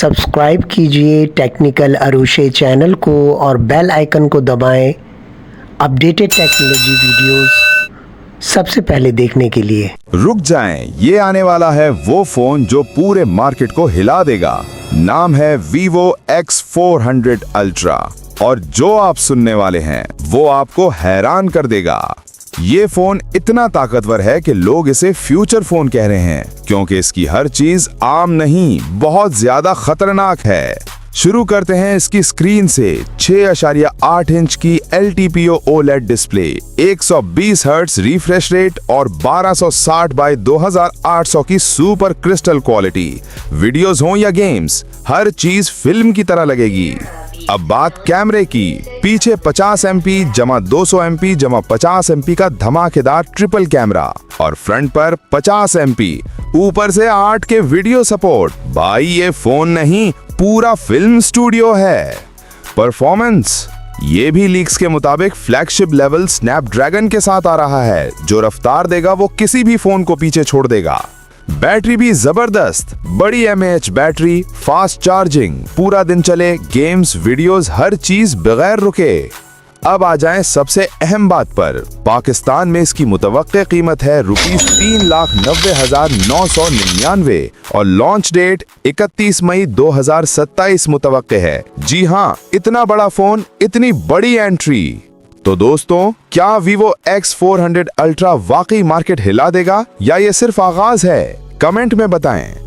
Subscribe कीजिए technical Arushe channel को और बेल आइकन को दबाएं अपडेटेड टेक्नोलॉजी वीडियोस सबसे पहले देखने के लिए। रुक जाएं, ये आने वाला है वो फोन जो पूरे मार्केट को हिला देगा। नाम है Vivo X400 Ultra और जो आप सुनने वाले हैं वो आपको हैरान कर देगा। ये फोन इतना ताकतवर है कि लोग इसे फ्यूचर फोन कह रहे हैं, क्योंकि इसकी हर चीज आम नहीं, बहुत ज्यादा खतरनाक है। शुरू करते हैं इसकी स्क्रीन से। 6.8 इंच की LTPO OLED display, 120 hertz refresh rate और 1260 बाय 2800 की सुपर क्रिस्टल क्वालिटी। वीडियोस हो या गेम्स, हर चीज फिल्म की तरह लगेगी। अब बात कैमरे की। पीछे 50 MP जमा 200 MP जमा 50 MP का धमाकेदार ट्रिपल कैमरा और फ्रंट पर 50 MP, ऊपर से 8 के वीडियो सपोर्ट। भाई ये फोन नहीं, पूरा फिल्म स्टूडियो है। परफॉर्मेंस, ये भी लीक्स के मुताबिक फ्लैगशिप लेवल स्नैपड्रैगन के साथ आ रहा है, जो रफ्तार देगा वो किसी भी फोन को पीछे छोड़ देगा। बैटरी भी जबरदस्त, बड़ी mAh बैटरी, फास्ट चार्जिंग, पूरा दिन चले, गेम्स, वीडियोस, हर चीज बगैर रुके। अब आ जाएं सबसे अहम बात पर। पाकिस्तान में इसकी मुतवक्के कीमत है ₹3,90,999 और लॉन्च डेट 31 मई 2027 मुतवक्के है। जी हाँ, इतना बड़ा फोन, इतनी बड़ी एंट्री। तो दोस्तों, क्या Vivo X400 Ultra वाकई मार्केट हिला देगा या ये सिर्फ आगाज है? कमेंट में बताएं।